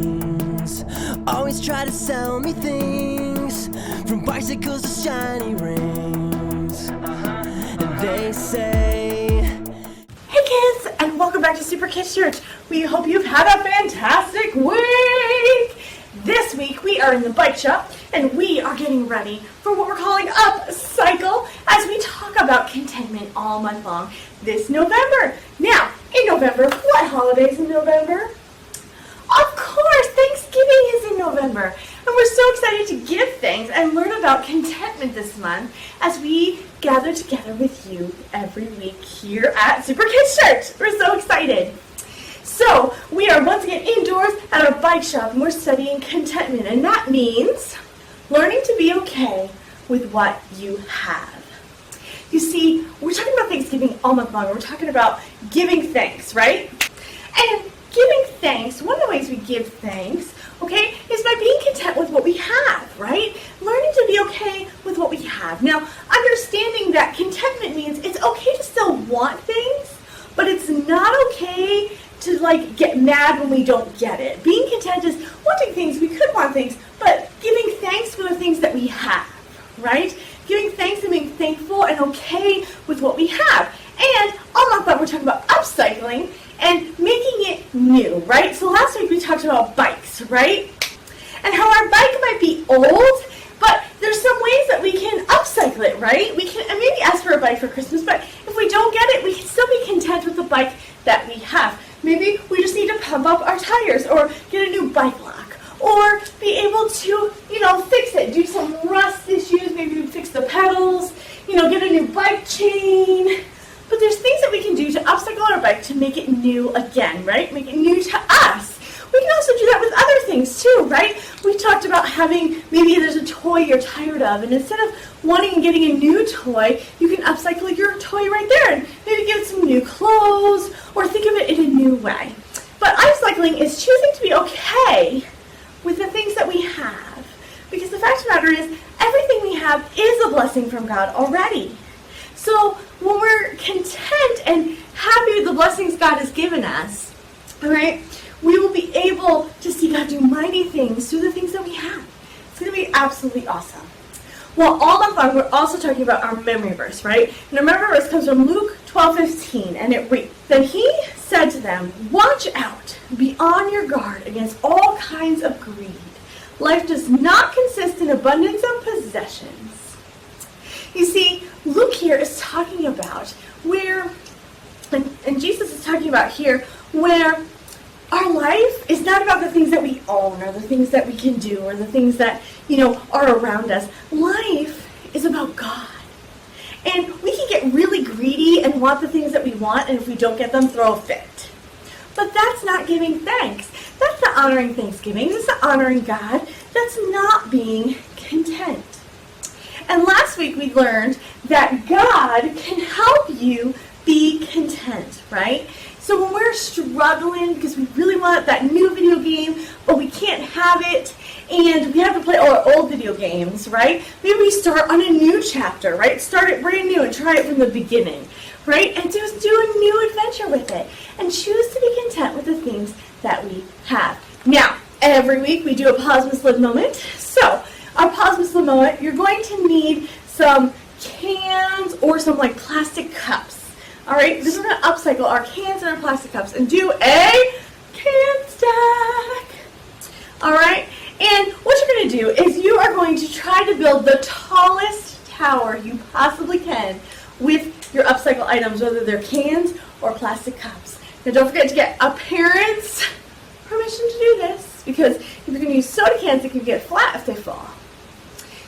rings. Always try to sell me things, from bicycles to shiny rings. And they say, hey kids, and welcome back to Super Kids Church. We hope you've had a fantastic week. This week we are in the bike shop and we are getting ready for what we're calling Upcycle as we talk about contentment all month long this November. Now, in November, what holidays in November? Of course, Thanksgiving is in November. And we're so excited to give thanks and learn about contentment this month as we gather together with you every week here at Super Kids Church. We're so excited. So, we are once again indoors at our bike shop and we're studying contentment. And that means learning to be okay with what you have. You see, we're talking about Thanksgiving all month long. We're talking about giving thanks, right? And giving thanks, one of the ways we give thanks, okay, is by being content with what we have, right? Learning to be okay with what we have. Now, understanding that contentment means it's okay to still want things, but it's not okay to get mad when we don't get it. Being content is wanting things, we could want things, but giving thanks for the things that we have, right? Giving thanks and being thankful and okay with what we have. And all month long we're talking about upcycling and making it new, right? So last week we talked about bikes, right? And how our bike might be old, but there's some ways that we can upcycle it, right? We can maybe ask for a bike for Christmas, but if we don't get it, we can still be content with the bike that we have. Maybe we just need to pump up our tires or get a new bike lock or be able to, fix it, do some rust issues, maybe fix the pedals, get a new bike chain. But there's things that we can do to upcycle our bike to make it new again, right? Make it new to us. We can also do that with other things too, right? We talked about having, maybe there's a toy you're tired of, and instead of wanting and getting a new toy, you can upcycle your toy right there and maybe give it some new clothes or think of it in a new way. But upcycling is choosing to be okay with the things that we have. Because the fact of the matter is, everything we have is a blessing from God already. So when we're content and happy with the blessings God has given us, all right, we will be able to see God do mighty things through the things that we have. It's going to be absolutely awesome. Well, all month long, we're also talking about our memory verse, right? And our memory verse comes from Luke 12:15, and it reads, "Then he said to them, 'Watch out, be on your guard against all kinds of greed. Life does not consist in abundance of possessions.'" You see, Luke here is talking about where, and Jesus is talking about here, where our life is not about the things that we own or the things that we can do or the things that, are around us. Life is about God. And we can get really greedy and want the things that we want, and if we don't get them, throw a fit. But that's not giving thanks. That's not honoring Thanksgiving. That's not honoring God. That's not being content. And last week we learned that God can help you be content, right? So when we're struggling because we really want that new video game, but we can't have it, and we have to play our old video games, right? Maybe we start on a new chapter, right? Start it brand new and try it from the beginning, right? And just do a new adventure with it. And choose to be content with the things that we have. Now, every week we do a pause, miss, live moment. So, our pause, miss, live moment, you're going to need some cans or some plastic cups. All right, this is going to upcycle our cans and our plastic cups and do a can stack. All right, and what you're going to do is you are going to try to build the tallest tower you possibly can with your upcycle items, whether they're cans or plastic cups. Now, don't forget to get a parent's permission to do this, because if you're going to use soda cans, it can get flat if they fall.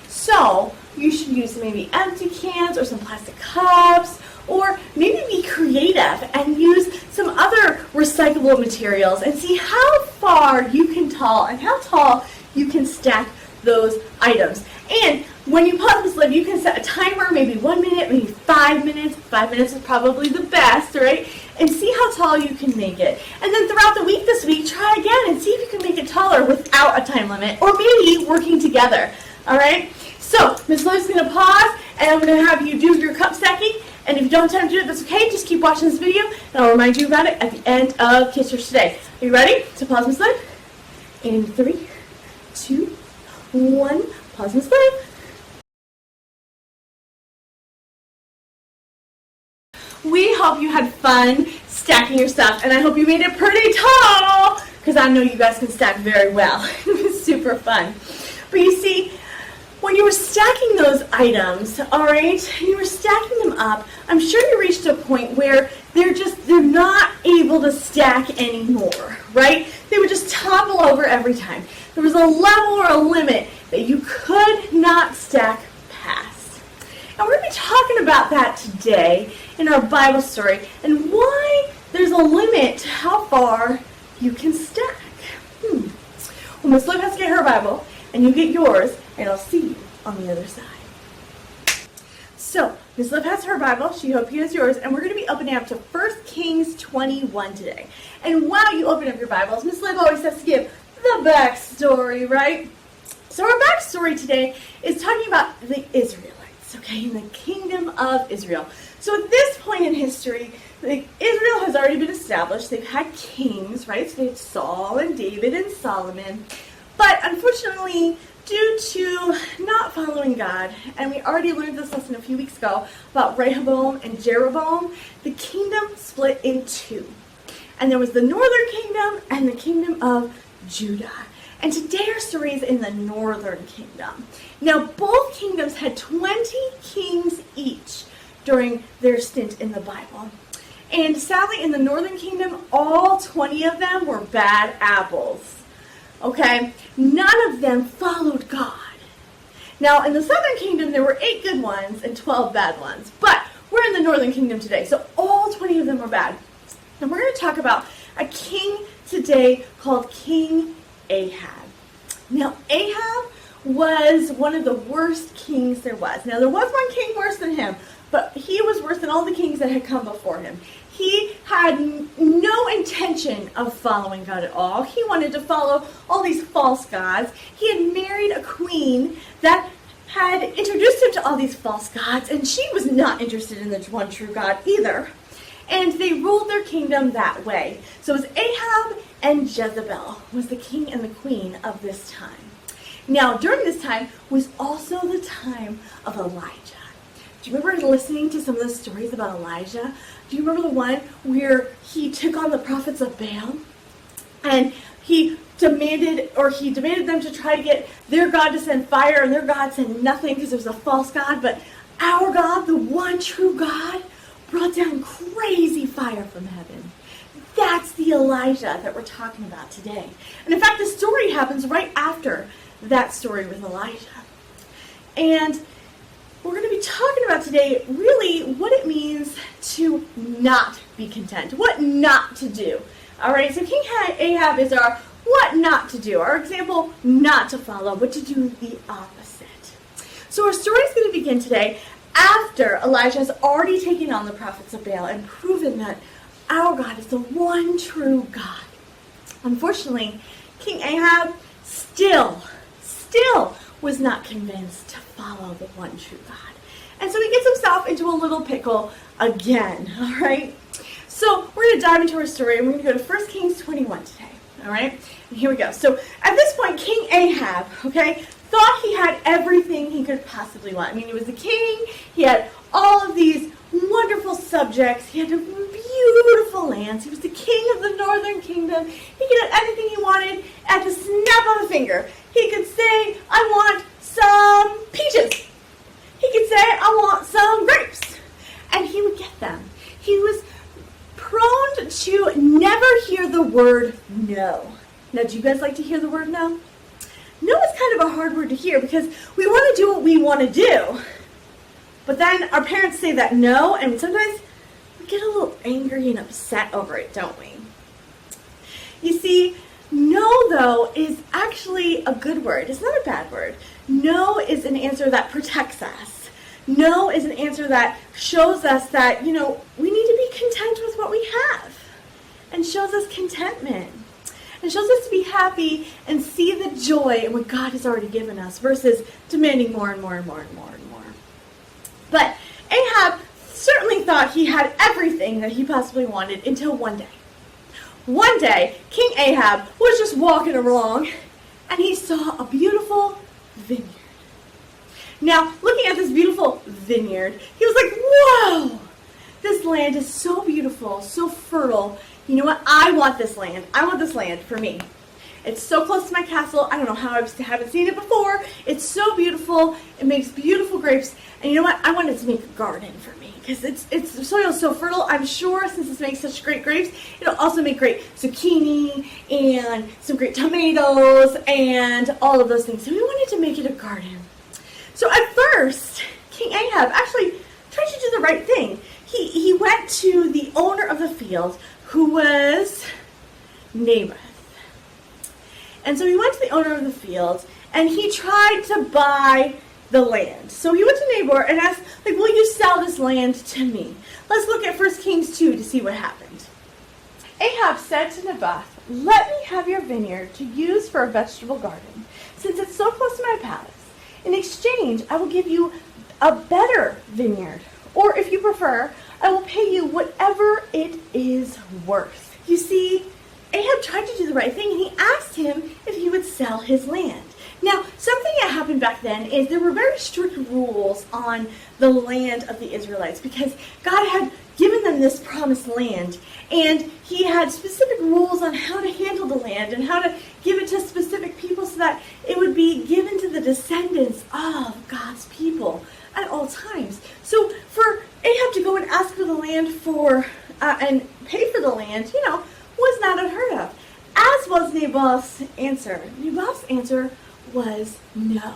So you should use maybe empty cans or some plastic cups, or maybe be creative and use some other recyclable materials and see how far you can tall and how tall you can stack those items. And when you pause this live, you can set a timer, maybe 1 minute, maybe 5 minutes. 5 minutes is probably the best, right? And see how tall you can make it. And then throughout the week this week, try again and see if you can make it taller without a time limit, or maybe working together, all right? So, Ms. Lowe's going to pause, and I'm going to have you do your cup stacking. And if you don't have time to do it, that's okay. Just keep watching this video, and I'll remind you about it at the end of Kids Church today. Are you ready? So pause, Ms. Liv. In 3, 2, 1, pause and slip. We hope you had fun stacking your stuff, and I hope you made it pretty tall, because I know you guys can stack very well. It was super fun. But you see, when you were stacking those items, all right, and you were stacking them up, I'm sure you reached a point where they're not able to stack anymore, right? They would just topple over every time. There was a level or a limit that you could not stack past. And we're going to be talking about that today in our Bible story and why there's a limit to how far you can stack. Well, Miss Liv has to get her Bible, and you get yours, and I'll see you on the other side. So, Miss Liv has her Bible, she hopes you has yours, and we're going to be opening up to 1 Kings 21 today. And while you open up your Bibles, Miss Liv always has to give the backstory, right? So our backstory today is talking about the Israelites, okay, in the kingdom of Israel. So at this point in history, Israel has already been established. They've had kings, right? So they had Saul and David and Solomon. But unfortunately, due to not following God, and we already learned this lesson a few weeks ago about Rehoboam and Jeroboam, the kingdom split in two. And there was the northern kingdom and the kingdom of Judah. And today our story is in the northern kingdom. Now, both kingdoms had 20 kings each during their stint in the Bible. And sadly, in the northern kingdom, all 20 of them were bad apples. Okay? None of them followed God. Now, in the southern kingdom, there were 8 good ones and 12 bad ones. But we're in the northern kingdom today, so all 20 of them were bad. And we're going to talk about a king today called King Ahab. Now, Ahab was one of the worst kings there was. Now, there was one king worse than him, but he was worse than all the kings that had come before him. He had no intention of following God at all. He wanted to follow all these false gods. He had married a queen that had introduced him to all these false gods, and she was not interested in the one true God either. And they ruled their kingdom that way. So it was Ahab and Jezebel was the king and the queen of this time. Now, during this time was also the time of Elijah. Do you remember listening to some of the stories about Elijah? Do you remember the one where he took on the prophets of Baal? And he demanded them to try to get their God to send fire, and their God sent nothing because it was a false God. But our God, the one true God, brought down crazy fire from heaven. That's the Elijah that we're talking about today. And in fact, the story happens right after that story with Elijah. And we're going to be talking about today really what it means to not be content, what not to do. All right, so King Ahab is our what not to do, our example not to follow, but to do the opposite. So our story is going to begin today after Elijah has already taken on the prophets of Baal and proven that our God is the one true God. Unfortunately, King Ahab still was not convinced to follow the one true God. And so he gets himself into a little pickle again, all right? So we're going to dive into our story, and we're going to go to 1 Kings 21 today, all right? And here we go. So at this point, King Ahab, okay, thought he had everything he could possibly want. I mean, he was the king. He had all of these wonderful subjects. He had beautiful lands. He was the king of the northern kingdom. He could have anything he wanted at the snap of a finger. He could say, I want some peaches. He could say, I want some grapes. And he would get them. He was prone to never hear the word no. Now, do you guys like to hear the word no? No is kind of a hard word to hear because we want to do what we want to do. But then our parents say that no, and sometimes we get a little angry and upset over it, don't we? You see, no, though, is actually a good word. It's not a bad word. No is an answer that protects us. No is an answer that shows us that, we need to be content with what we have. And shows us contentment. And shows us to be happy and see the joy in what God has already given us versus demanding more and more and more and more and more. But Ahab certainly thought he had everything that he possibly wanted until one day. One day, King Ahab was just walking along, and he saw a beautiful vineyard. Now, looking at this beautiful vineyard, he was like, whoa, this land is so beautiful, so fertile. You know what? I want this land. I want this land for me. It's so close to my castle. I don't know how I haven't seen it before. It's so beautiful. It makes beautiful grapes. And you know what? I wanted to make a garden for me because the soil is so fertile. I'm sure since it makes such great grapes, it'll also make great zucchini and some great tomatoes and all of those things. So we wanted to make it a garden. So at first, King Ahab actually tried to do the right thing. He went to the owner of the field, who was Naboth. And so he went to the owner of the field, and he tried to buy the land. So he went to Naboth and asked, like, will you sell this land to me? Let's look at 1 Kings 2 to see what happened. Ahab said to Naboth, let me have your vineyard to use for a vegetable garden, since it's so close to my palace. In exchange, I will give you a better vineyard. Or if you prefer, I will pay you whatever it is worth. You see, Ahab tried to do the right thing, and he asked him if he would sell his land. Now, something that happened back then is there were very strict rules on the land of the Israelites because God had given them this promised land, and he had specific rules on how to handle the land and how to give it to specific people so that it would be given to the descendants of God's people at all times. So for Ahab to go and ask for the land and pay for the land, was not unheard of. As was Naboth's answer. Naboth's answer was no.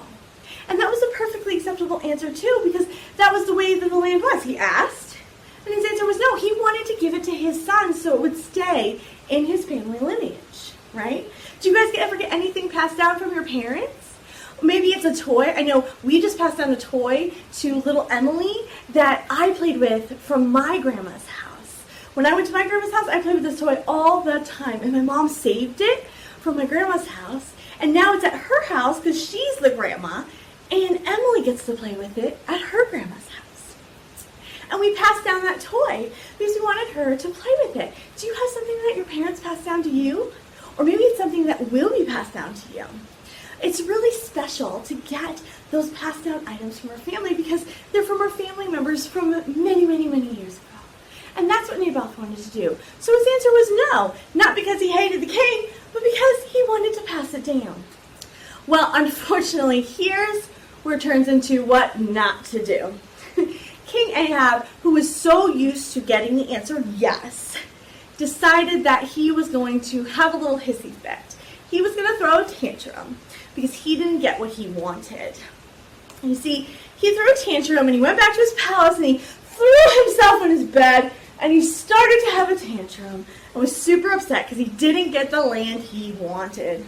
And that was a perfectly acceptable answer too, because that was the way that the land was. He asked, and his answer was no. He wanted to give it to his son so it would stay in his family lineage, right? Do you guys ever get anything passed down from your parents? Maybe it's a toy. I know we just passed down a toy to little Emily that I played with from my grandma's house. When I went to my grandma's house, I played with this toy all the time, and my mom saved it from my grandma's house, and now it's at her house because she's the grandma, and Emily gets to play with it at her grandma's house. And we passed down that toy because we wanted her to play with it. Do you have something that your parents passed down to you? Or maybe it's something that will be passed down to you. It's really special to get those passed down items from our family because they're from our family members from many, many, many years ago. And that's what Naboth wanted to do. So his answer was no, not because he hated the king, but because he wanted to pass it down. Well, unfortunately, here's where it turns into what not to do. King Ahab, who was so used to getting the answer yes, decided that he was going to have a little hissy fit. He was going to throw a tantrum because he didn't get what he wanted. And you see, he threw a tantrum and he went back to his palace and he threw himself on his bed and he started to have a tantrum and was super upset because he didn't get the land he wanted.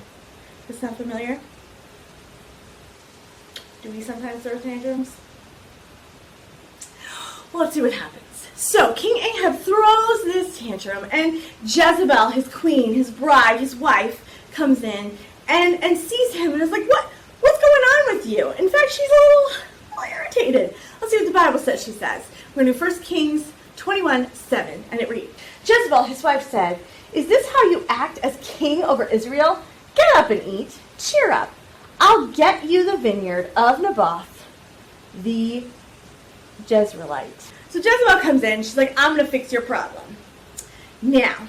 Does that sound familiar? Do we sometimes throw tantrums? Well, let's see what happens. So King Ahab throws this tantrum, and Jezebel, his queen, his bride, his wife, comes in and sees him and is like, what's going on with you? In fact, she's a little irritated. Let's see what the Bible says she says. We're going to 1 Kings 21:7, and it reads, Jezebel, his wife, said, "Is this how you act as king over Israel? Get up and eat. Cheer up. I'll get you the vineyard of Naboth, the Jezreelite." So Jezebel comes in. She's like, I'm going to fix your problem. Now,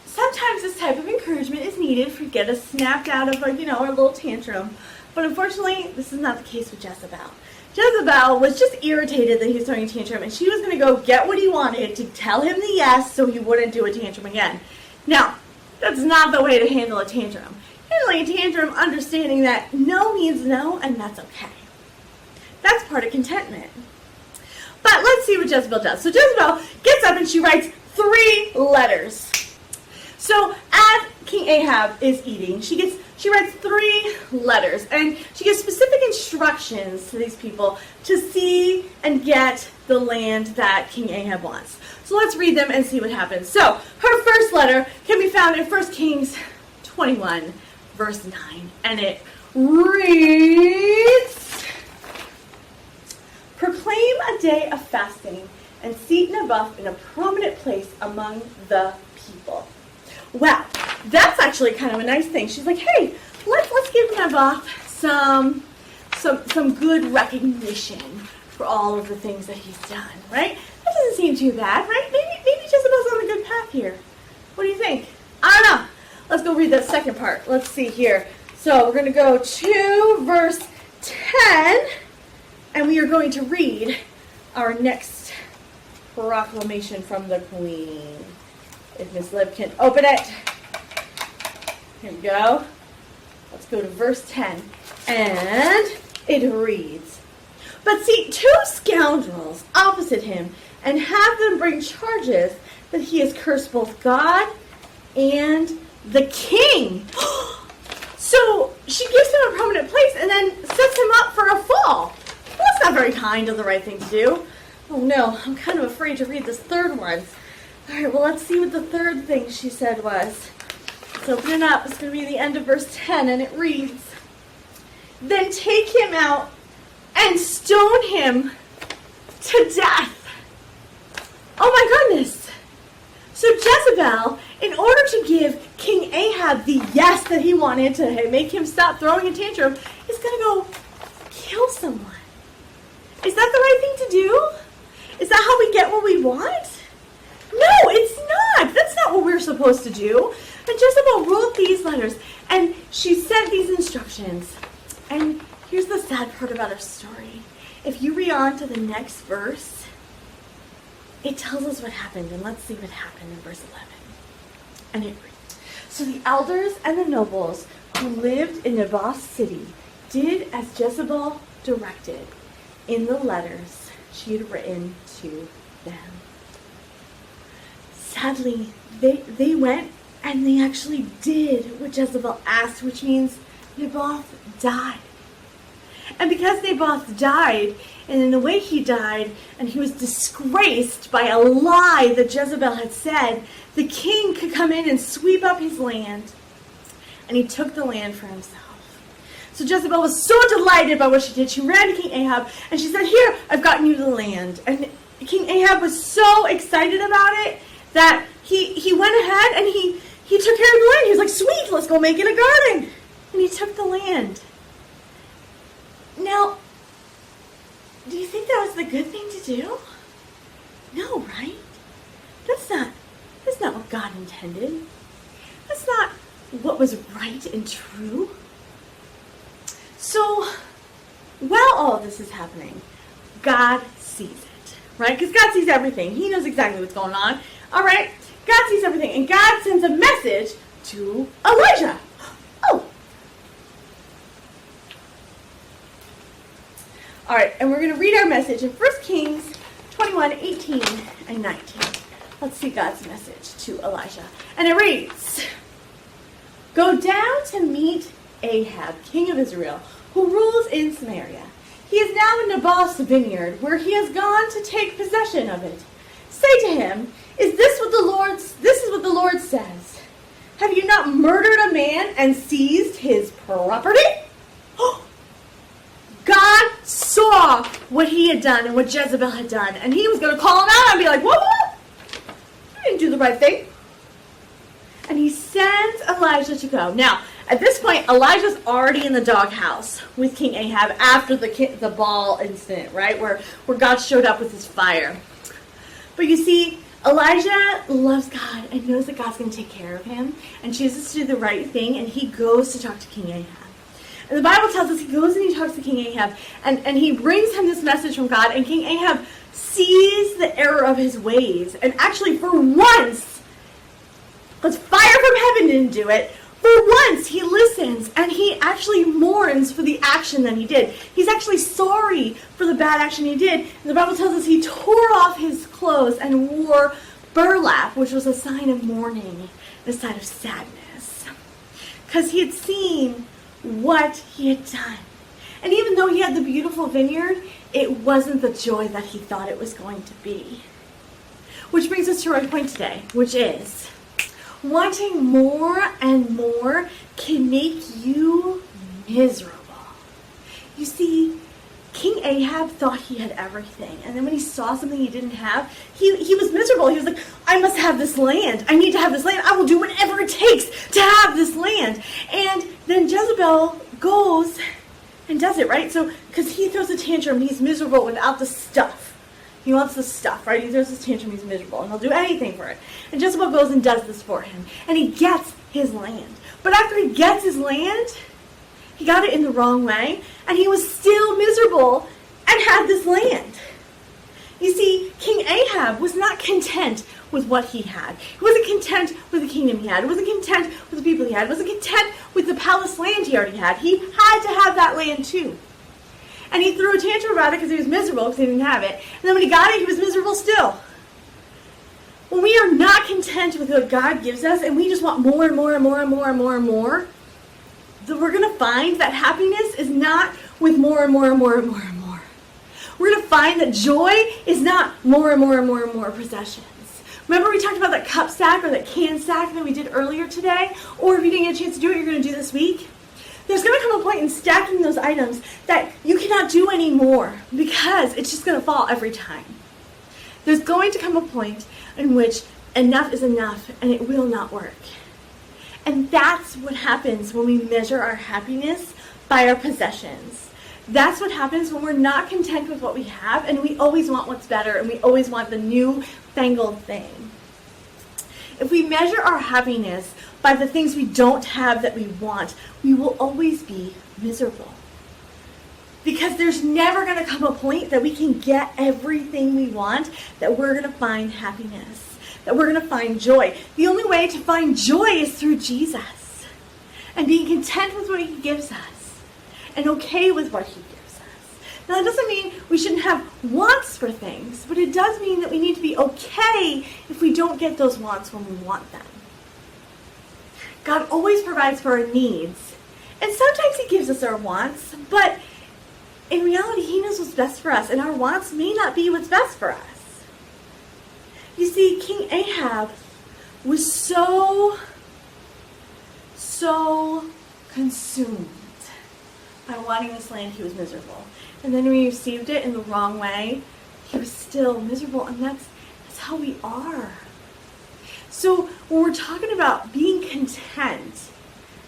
sometimes this type of encouragement is needed for get us snapped out of our little tantrum. But unfortunately, this is not the case with Jezebel. Jezebel was just irritated that he was throwing a tantrum, and she was going to go get what he wanted to tell him the yes so he wouldn't do a tantrum again. Now, that's not the way to handle a tantrum. Handling a tantrum, understanding that no means no, and that's okay. That's part of contentment. But let's see what Jezebel does. So Jezebel gets up and she writes 3 letters. So as King Ahab is eating, she writes 3 letters, and she gives specific instructions to these people to see and get the land that King Ahab wants. So let's read them and see what happens. So her first letter can be found in 1 Kings 21, verse 9, and it reads, "Proclaim a day of fasting and seat Naboth in a prominent place among the people. Wow, that's actually kind of a nice thing. She's like, hey, let's give Naboth some good recognition for all of the things that he's done, right? That doesn't seem too bad, right? Maybe Jezebel's on a good path here. What do you think? I don't know. Let's go read that second part. Let's see here. So we're going to go to verse 10, and we are going to read our next proclamation from the Queen. If Miss Liv can open it. Here we go. Let's go to verse 10. And it reads, "But seat 2 scoundrels opposite him, and have them bring charges that he has cursed both God and the king." So she gives him a prominent place and then sets him up for a fall. Well, that's not very kind of the right thing to do. Oh no, I'm kind of afraid to read this third one. All right, well, let's see what the third thing she said was. Let's open it up. It's going to be the end of verse 10, and it reads, "Then take him out and stone him to death." Oh my goodness. So Jezebel, in order to give King Ahab the yes that he wanted to make him stop throwing a tantrum, is going to go kill someone. Is that the right thing to do? Is that how we get what we want? No, it's not. That's not what we're supposed to do. And Jezebel wrote these letters, and she sent these instructions. And here's the sad part about our story. If you read on to the next verse, it tells us what happened. And let's see what happened in verse 11. And it reads, "So the elders and the nobles who lived in Naboth's city did as Jezebel directed in the letters she had written to them." Sadly, they went and they actually did what Jezebel asked, which means Naboth died. And because Naboth died, and in the way he died, and he was disgraced by a lie that Jezebel had said, the king could come in and sweep up his land. And he took the land for himself. So Jezebel was so delighted by what she did. She ran to King Ahab, and she said, "Here, I've gotten you the land." And King Ahab was so excited about it that he went ahead and he took care of the land. He was like, "Sweet, let's go make it a garden." And he took the land. Now, do you think that was the good thing to do? No, right? That's not what God intended. That's not what was right and true. So, while all of this is happening, God sees it, right? Because God sees everything. He knows exactly what's going on. All right? God sees everything. And God sends a message to Elijah. Oh. All right, and we're going to read our message in 1 Kings 21, 18, and 19. Let's see God's message to Elijah. And it reads, "Go down to meet Ahab, king of Israel, who rules in Samaria. He is now in Naboth's vineyard, where he has gone to take possession of it. Say to him, this is what the Lord says. Have you not murdered a man and seized his property?" God saw what he had done and what Jezebel had done, and he was going to call him out and be like, what? You didn't do the right thing. And he sends Elijah to go. Now, at this point, Elijah's already in the doghouse with King Ahab after the Baal incident, right, where God showed up with his fire. But you see, Elijah loves God and knows that God's going to take care of him and chooses to do the right thing, and he goes to talk to King Ahab. And the Bible tells us he goes and he talks to King Ahab, and he brings him this message from God, and King Ahab sees the error of his ways. And actually, for once, because fire from heaven didn't do it, for once he listens, and he actually mourns for the action that he did. He's actually sorry for the bad action he did. And the Bible tells us he tore off his clothes and wore burlap, which was a sign of mourning, a sign of sadness. Because he had seen what he had done. And even though he had the beautiful vineyard, it wasn't the joy that he thought it was going to be. Which brings us to our point today, which is wanting more and more can make you miserable. You see, King Ahab thought he had everything. And then when he saw something he didn't have, he was miserable. He was like, I must have this land. I need to have this land. I will do whatever it takes to have this land. And then Jezebel goes and does it, right? So, because he throws a tantrum, he's miserable without the stuff. He wants the stuff, right? He throws his tantrum, he's miserable, and he'll do anything for it. And Jezebel goes and does this for him. And he gets his land. But after he gets his land, he got it in the wrong way, and he was still miserable and had this land. You see, King Ahab was not content with what he had. He wasn't content with the kingdom he had. He wasn't content with the people he had. He wasn't content with the palace land he already had. He had to have that land too. And he threw a tantrum about it because he was miserable because he didn't have it. And then when he got it, he was miserable still. When we are not content with what God gives us and we just want more and more and more and more and more and more, then we're going to find that happiness is not with more and more and more and more and more. We're going to find that joy is not more and more and more and more possessions. Remember we talked about that cup stack or that can stack that we did earlier today? Or if you didn't get a chance to do it, you're going to do this week. There's going to come a point in stacking those items that you cannot do anymore because it's just going to fall every time. There's going to come a point in which enough is enough and it will not work. And that's what happens when we measure our happiness by our possessions. That's what happens when we're not content with what we have and we always want what's better and we always want the new fangled thing. If we measure our happiness by the things we don't have that we want, we will always be miserable. Because there's never going to come a point that we can get everything we want, that we're going to find happiness, that we're going to find joy. The only way to find joy is through Jesus and being content with what he gives us and okay with what he gives us. Now, that doesn't mean we shouldn't have wants for things, but it does mean that we need to be okay if we don't get those wants when we want them. God always provides for our needs, and sometimes he gives us our wants, but in reality, he knows what's best for us, and our wants may not be what's best for us. You see, King Ahab was so consumed by wanting this land, he was miserable. And then when he received it in the wrong way, he was still miserable, and that's how we are. So when we're talking about being content,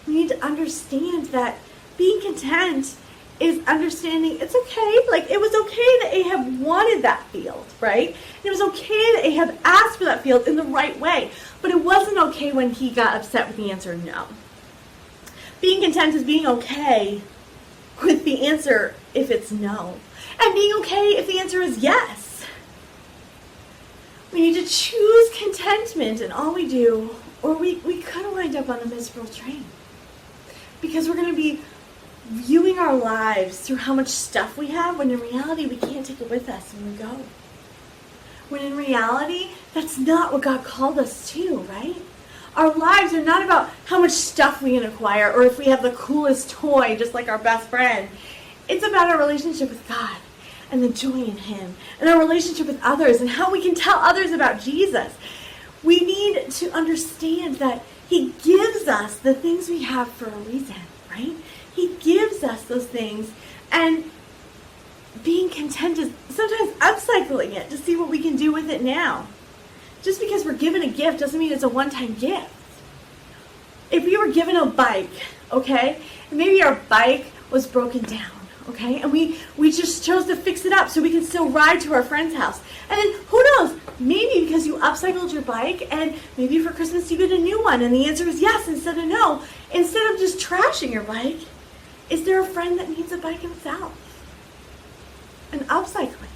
we need to understand that being content is understanding it's okay. Like, it was okay that Ahab wanted that field, right? And it was okay that Ahab asked for that field in the right way. But it wasn't okay when he got upset with the answer no. Being content is being okay with the answer if it's no. And being okay if the answer is yes. We need to choose contentment in all we do, or we could wind up on a miserable train. Because we're going to be viewing our lives through how much stuff we have, when in reality we can't take it with us when we go. When in reality, that's not what God called us to, right? Our lives are not about how much stuff we can acquire or if we have the coolest toy just like our best friend. It's about our relationship with God and the joy in him and our relationship with others and how we can tell others about Jesus. We need to understand that he gives us the things we have for a reason, right? He gives us those things, and being content is sometimes upcycling it to see what we can do with it now. Just because we're given a gift doesn't mean it's a one-time gift. If we were given a bike, okay, and maybe our bike was broken down, okay, and we just chose to fix it up so we can still ride to our friend's house. And then, who knows, maybe because you upcycled your bike and maybe for Christmas you get a new one and the answer is yes instead of no. Instead of just trashing your bike, is there a friend that needs a bike himself? And upcycling it.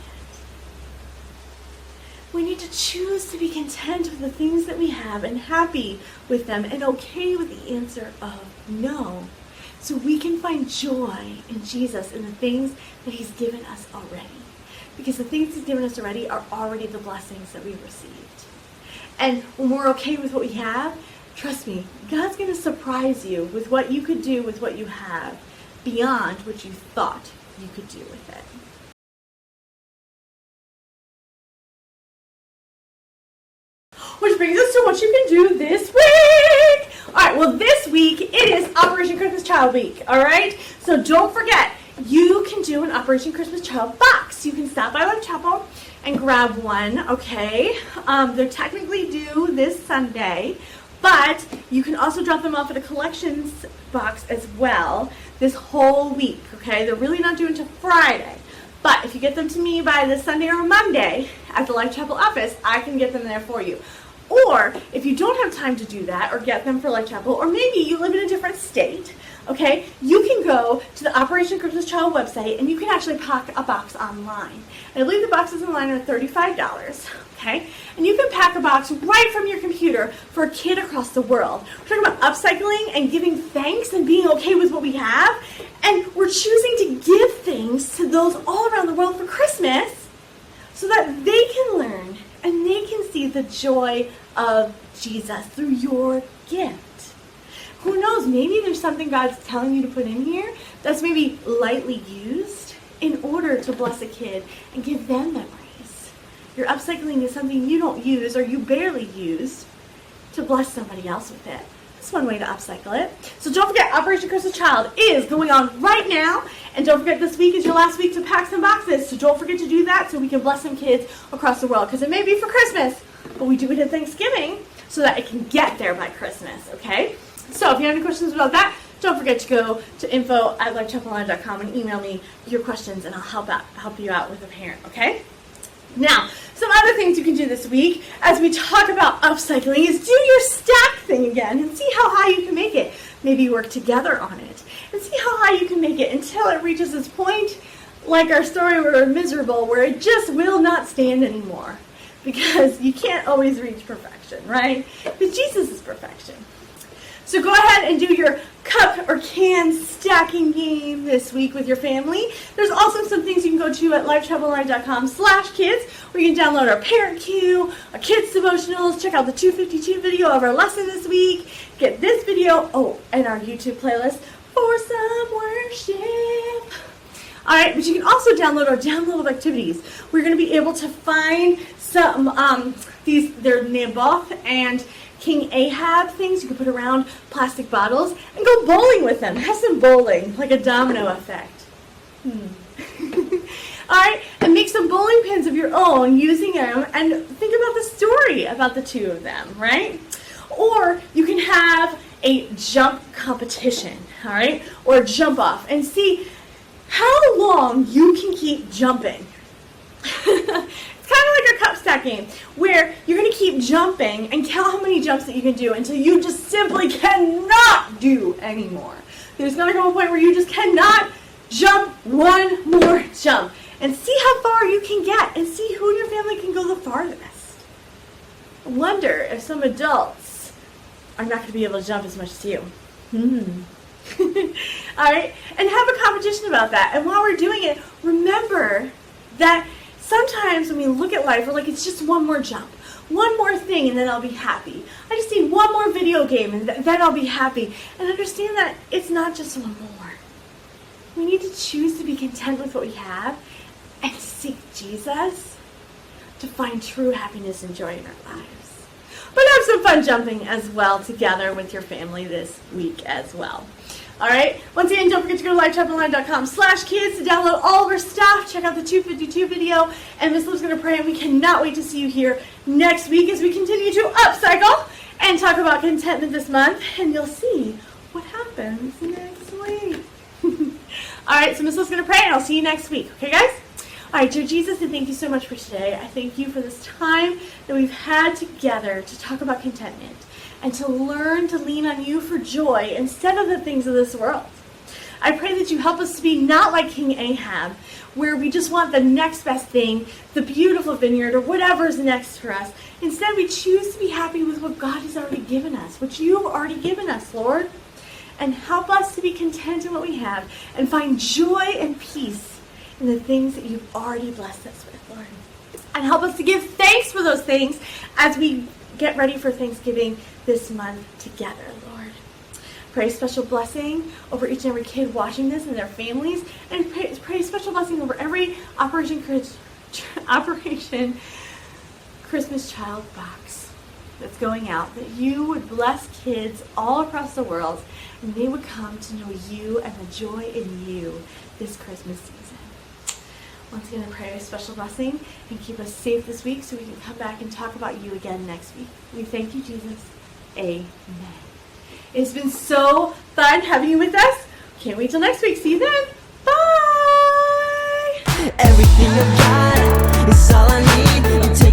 We need to choose to be content with the things that we have and happy with them and okay with the answer of no, so we can find joy in Jesus in the things that he's given us already. Because the things he's given us already are already the blessings that we've received. And when we're okay with what we have, trust me, God's going to surprise you with what you could do with what you have beyond what you thought you could do with it. Which brings us to what you can do this week. All right, well, this week it is Operation Christmas Child Week, all right? So don't forget, you can do an Operation Christmas Child box. You can stop by Life Chapel and grab one, okay? They're technically due this Sunday, but you can also drop them off at a collections box as well this whole week, okay? They're really not due until Friday. But if you get them to me by this Sunday or Monday at the Life Chapel office, I can get them there for you. Or if you don't have time to do that or get them for Life Chapel, or maybe you live in a different state, okay, you can go to the Operation Christmas Child website and you can actually pack a box online. And I believe the boxes online are $35, okay? And you can pack a box right from your computer for a kid across the world. We're talking about upcycling and giving thanks and being okay with what we have. And we're choosing to give things to those all around the world for Christmas so that they can learn and they can see the joy of Jesus through your gift. Who knows, maybe there's something God's telling you to put in here that's maybe lightly used in order to bless a kid and give them memories. Your upcycling is something you don't use or you barely use to bless somebody else with it. That's one way to upcycle it. So don't forget, Operation Christmas Child is going on right now. And don't forget, this week is your last week to pack some boxes. So don't forget to do that so we can bless some kids across the world. Because it may be for Christmas, but we do it at Thanksgiving so that it can get there by Christmas, okay? So if you have any questions about that, don't forget to go to info@lifechapelonline.com and email me your questions, and I'll help you out with a parent, okay? Now, some other things you can do this week as we talk about upcycling is do your stack thing again and see how high you can make it. Maybe work together on it and see how high you can make it until it reaches this point, like our story where we're miserable, where it just will not stand anymore. Because you can't always reach perfection, right? But Jesus is perfection. So go ahead and do your cup or can stacking game this week with your family. There's also some things you can go to at lifechapelonline.com/kids where you can download our parent queue, our kids devotionals, check out the 252 video of our lesson this week, get this video, and our YouTube playlist for some worship. All right, but you can also download our downloadable activities. We're going to be able to find some, they're Naboth and King Ahab things you can put around plastic bottles and go bowling with them. Have some bowling, like a domino effect. All right, and make some bowling pins of your own using them and think about the story about the two of them, right? Or you can have a jump competition, all right, or a jump off and see how long you can keep jumping. It's kind of like a cup stack game where you're going to keep jumping and count how many jumps that you can do until you just simply cannot do anymore. There's going to come a point where you just cannot jump one more jump and see how far you can get and see who in your family can go the farthest. I wonder if some adults are not going to be able to jump as much as you. All right, and have a competition about that. And while we're doing it, remember that sometimes when we look at life, we're like, it's just one more jump, one more thing, and then I'll be happy. I just need one more video game, and then I'll be happy. And understand that it's not just one more. We need to choose to be content with what we have and seek Jesus to find true happiness and joy in our lives. But have some fun jumping as well together with your family this week as well. All right. Once again, don't forget to go to lifechapelonline.com/kids to download all of our stuff. Check out the 252 video. And Miss Liv's going to pray, and we cannot wait to see you here next week as we continue to upcycle and talk about contentment this month. And you'll see what happens next week. All right. So Miss Liv's going to pray, and I'll see you next week. Okay, guys? All right, dear Jesus, and thank you so much for today. I thank you for this time that we've had together to talk about contentment and to learn to lean on you for joy instead of the things of this world. I pray that you help us to be not like King Ahab, where we just want the next best thing, the beautiful vineyard, or whatever's next for us. Instead, we choose to be happy with what God has already given us, what you've already given us, Lord. And help us to be content in what we have and find joy and peace in the things that you've already blessed us with, Lord. And help us to give thanks for those things as we get ready for Thanksgiving this month together, Lord. Pray a special blessing over each and every kid watching this and their families, and pray a special blessing over every Operation Christmas Child box. that's going out, that you would bless kids all across the world, and they would come to know you and the joy in you this Christmas season. Once again, I pray a special blessing and keep us safe this week so we can come back and talk about you again next week. We thank you, Jesus. Amen. It's been so fun having you with us. Can't wait till next week. See you then. Bye. Everything I've got is all I need. You take